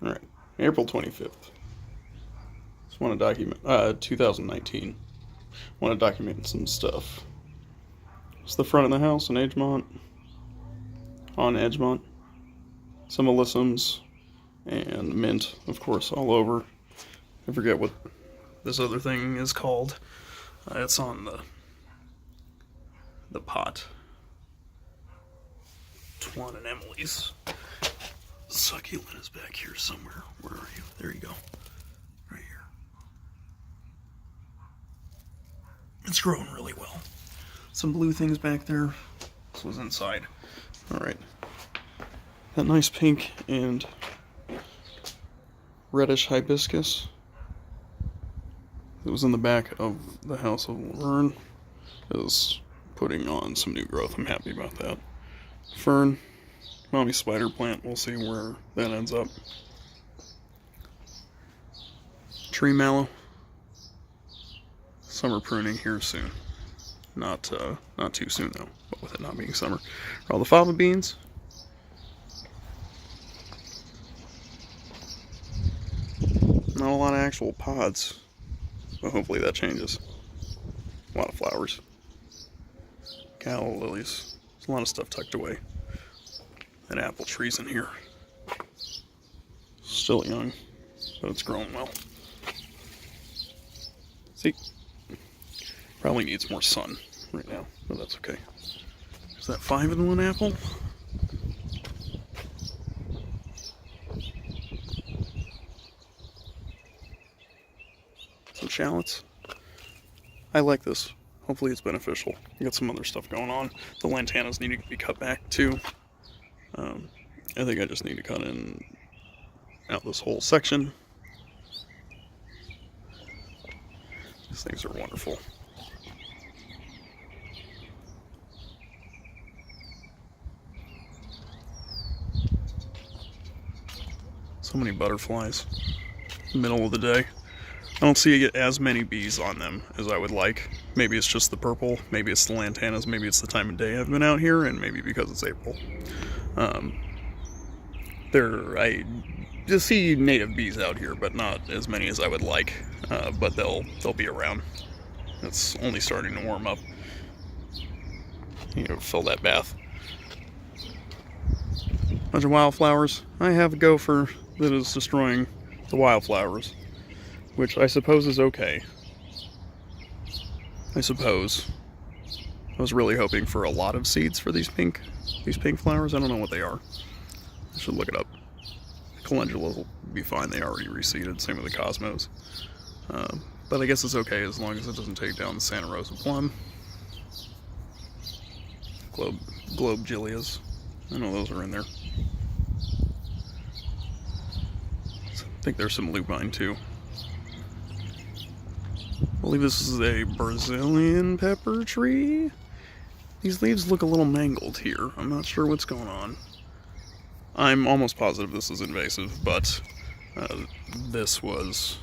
All right, April 25th. Just want to document 2019. Want to document some stuff. It's the front of the house in Edgemont, on Edgemont. Some alyssums and mint, of course, all over. I forget what this other thing is called. It's on the pot. Tuan and Emily's succulent is back here somewhere. Where are you? There you go. Right here. It's growing really well. Some blue things back there. This was inside. Alright. That nice pink and reddish hibiscus. It was in the back of the house of Laverne. Is putting on some new growth. I'm happy about that. Fern. Mommy spider plant. We'll see where that ends up. Tree mallow. Summer pruning here soon. Not too soon though, but with it not being summer. All the fava beans. Not a lot of actual pods, but hopefully that changes. A lot of flowers. Calla lilies. There's a lot of stuff tucked away. That apple tree's in here. Still young, but it's growing well. See? Probably needs more sun right now, but that's okay. Is that 5-in-1 apple? Some shallots. I like this. Hopefully it's beneficial. I got some other stuff going on. The lantanas need to be cut back too. I think I just need to cut out this whole section. These things are wonderful. So many butterflies. Middle of the day. I don't see as many bees on them as I would like. Maybe it's just the purple, maybe it's the lantanas, maybe it's the time of day I've been out here, and maybe because it's April. I just see native bees out here, but not as many as I would like. But they'll be around. It's only starting to warm up. You know, fill that bath. Bunch of wildflowers. I have a gopher that is destroying the wildflowers, which I suppose is okay. I suppose. I was really hoping for a lot of seeds for these pink flowers. I don't know what they are. I should look it up. Calendulas will be fine. They already reseeded. Same with the cosmos. But I guess it's okay as long as it doesn't take down the Santa Rosa plum. Globe gilias. I know those are in there. I think there's some lupine too. I believe this is a Brazilian pepper tree. These leaves look a little mangled here. I'm not sure what's going on. I'm almost positive this is invasive, but this was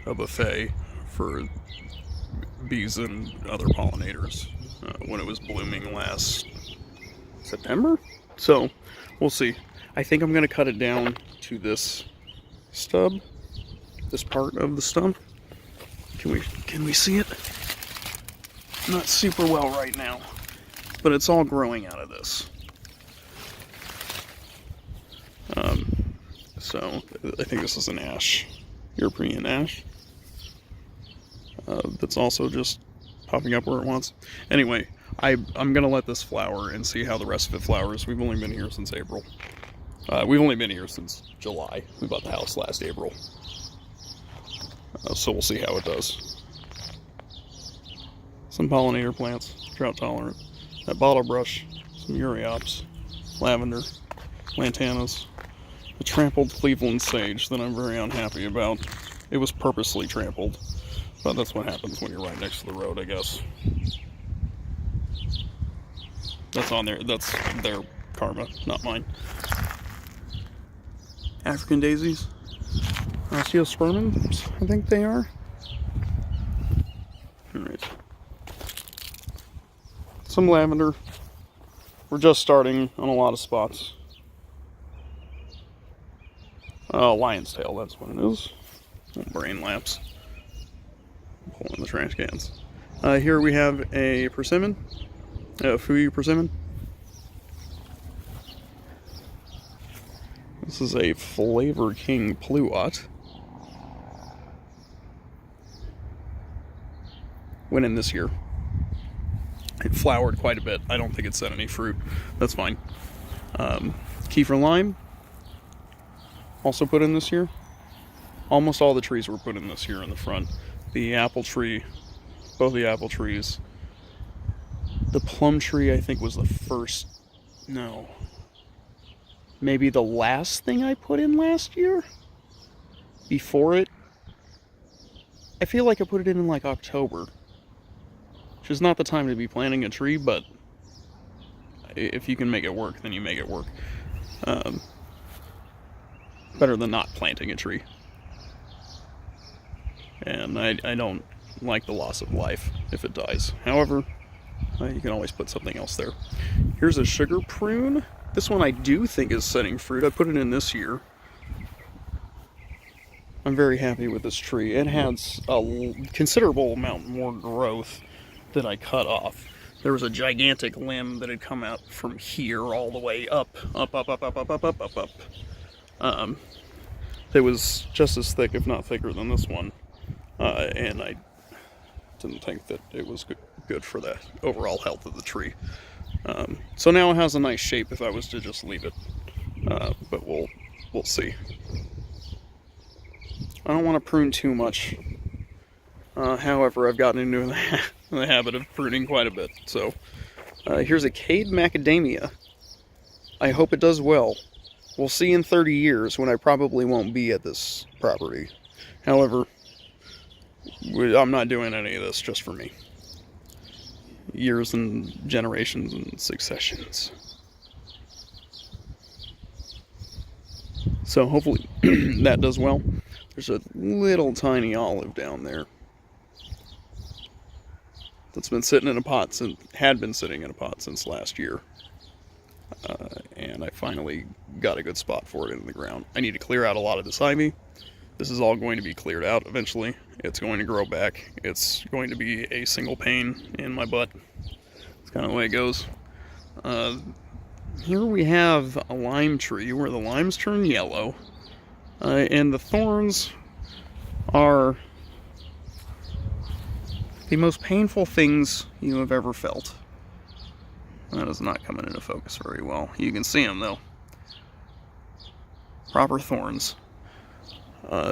a buffet for bees and other pollinators when it was blooming last September. So we'll see. I think I'm going to cut it down to this stub, this part of the stump. Can we see it? Not super well right now, but it's all growing out of this. So I think this is an ash, European ash, that's also just popping up where it wants. Anyway, I'm gonna let this flower and see how the rest of it flowers. We've only been here since April. We've only been here since July. We bought the house last April. So we'll see how it does. Some pollinator plants, drought tolerant. That bottle brush, some Euryops, lavender, lantanas, a trampled Cleveland sage that I'm very unhappy about. It was purposely trampled, but that's what happens when you're right next to the road, I guess. That's on there. That's their karma, not mine. African daisies. Osteospermums, I think they are. Alright. Some lavender. We're just starting on a lot of spots. Lion's tail, that's what it is. Little brain lapse. Pulling the trash cans. Here we have a persimmon. Fuyu persimmon. This is a Flavor King Pluot. Went in this year. It flowered quite a bit. I don't think it set any fruit. That's fine. Kefir lime. Also put in this year. Almost all the trees were put in this year in the front. The apple tree, both the apple trees. The plum tree, I think, was the first. No. Maybe the last thing I put in last year? Before it? I feel like I put it in like October. Which is not the time to be planting a tree, but if you can make it work, then you make it work. Better than not planting a tree. And I don't like the loss of life if it dies. However, you can always put something else there. Here's a sugar prune. This one I do think is setting fruit. I put it in this year. I'm very happy with this tree. It has a considerable amount more growth that I cut off. There was a gigantic limb that had come out from here all the way up. It was just as thick, if not thicker, than this one. And I didn't think that it was good for the overall health of the tree. So now it has a nice shape if I was to just leave it. But we'll see. I don't want to prune too much. However, I've gotten into the habit of pruning quite a bit. So here's a Cade macadamia. I hope it does well. We'll see in 30 years when I probably won't be at this property. However, I'm not doing any of this just for me. Years and generations and successions. So hopefully that does well. There's a little tiny olive down there that's been sitting in a pot had been sitting in a pot since last year. And I finally got a good spot for it in the ground. I need to clear out a lot of this ivy. This is all going to be cleared out eventually. It's going to grow back. It's going to be a single pain in my butt. It's kind of the way it goes. Here we have a lime tree where the limes turn yellow. And the thorns are the most painful things you have ever felt. That is not coming into focus very well. You can see them though. Proper thorns.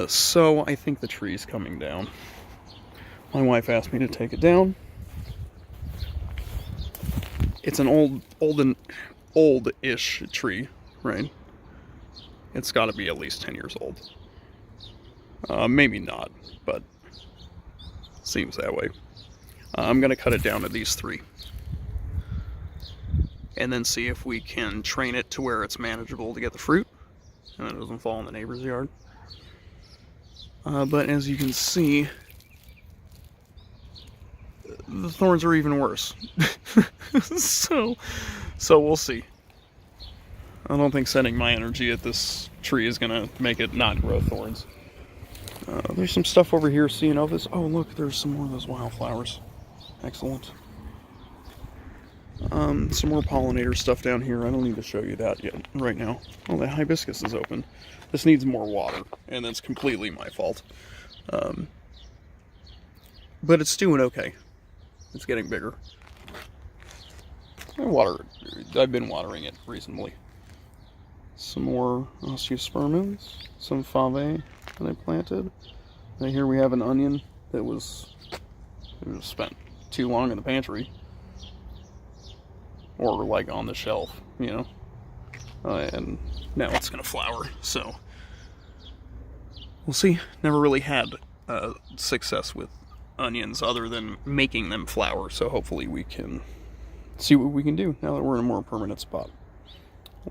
So I think the tree's coming down. My wife asked me to take it down. It's an old-ish tree, right? It's got to be at least 10 years old. Maybe not, but seems that way. I'm going to cut it down to these 3. And then see if we can train it to where it's manageable to get the fruit. And it doesn't fall in the neighbor's yard. But as you can see, the thorns are even worse. So we'll see. I don't think setting my energy at this tree is going to make it not grow thorns. There's some stuff over here, Ceanothus. Oh, look, there's some more of those wildflowers. Excellent. Some more pollinator stuff down here. I don't need to show you that yet, right now. Oh, the hibiscus is open. This needs more water, and that's completely my fault. But it's doing okay. It's getting bigger. I've been watering it recently. Some more osteospermums, some fave that I planted. And here we have an onion that was spent too long in the pantry. Or like on the shelf, you know. And now it's gonna flower, so we'll see. Never really had success with onions other than making them flower, so hopefully we can see what we can do now that we're in a more permanent spot.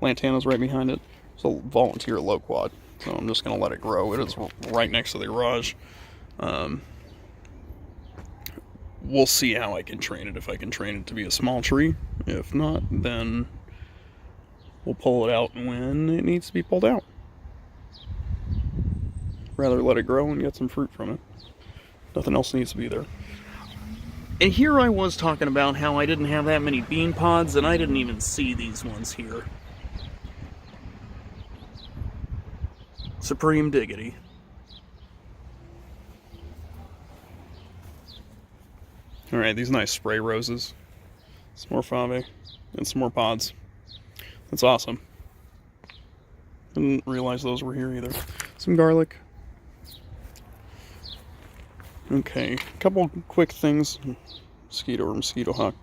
Lantana's right behind it. It's a volunteer loquat, so I'm just gonna let it grow. It is right next to the garage. We'll see how I can train it. If I can train it to be a small tree. If not, then we'll pull it out when it needs to be pulled out. rather let it grow and get some fruit from it. Nothing else needs to be there. And here I was talking about how I didn't have that many bean pods, and I didn't even see these ones here. Supreme diggity. Alright, these nice spray roses. Some more fave and some more pods. That's awesome. Didn't realize those were here either. Some garlic. Okay, a couple quick things. Mosquito or mosquito hawk.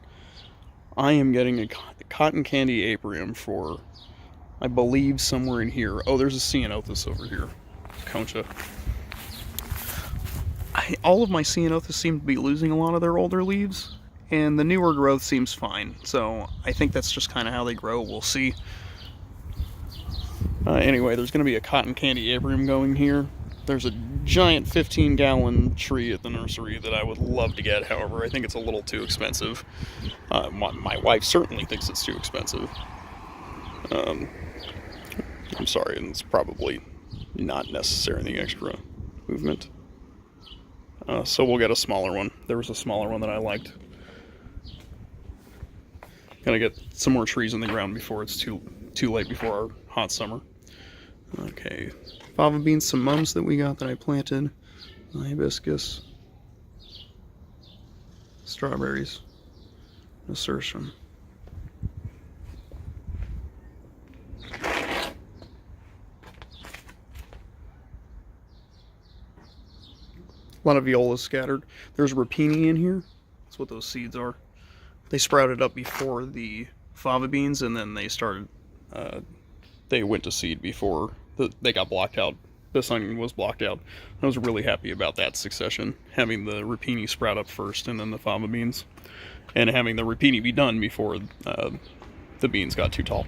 I am getting a cotton candy apiarium for, I believe, somewhere in here. Oh, there's a ceanothus over here. Concha. All of my ceanothus seem to be losing a lot of their older leaves, and the newer growth seems fine. So I think that's just kind of how they grow. We'll see. Anyway, there's going to be a cotton candy apiarium going here. There's a giant 15-gallon tree at the nursery that I would love to get. However, I think it's a little too expensive. My wife certainly thinks it's too expensive. I'm sorry, and it's probably not necessary, the extra movement. So we'll get a smaller one. There was a smaller one that I liked. Gotta get some more trees in the ground before it's too late before our hot summer. Okay, fava beans, some mums that we got that I planted, hibiscus, strawberries, nasturtium. A lot of violas scattered. There's rapini in here. That's what those seeds are. They sprouted up before the fava beans, and then they started. They went to seed before they got blocked out. This onion was blocked out. I was really happy about that succession, having the rapini sprout up first, and then the fava beans, and having the rapini be done before the beans got too tall.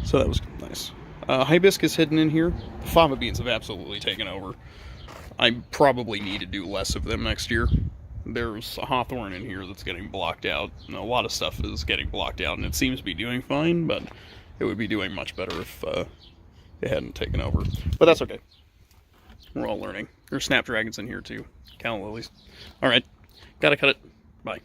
So that was nice. Hibiscus hidden in here. The fava beans have absolutely taken over. I probably need to do less of them next year. There's a hawthorn in here that's getting blocked out. And a lot of stuff is getting blocked out, and it seems to be doing fine, but it would be doing much better if it hadn't taken over. But that's okay. We're all learning. There's snapdragons in here too. Calla lilies. Alright, gotta cut it. Bye.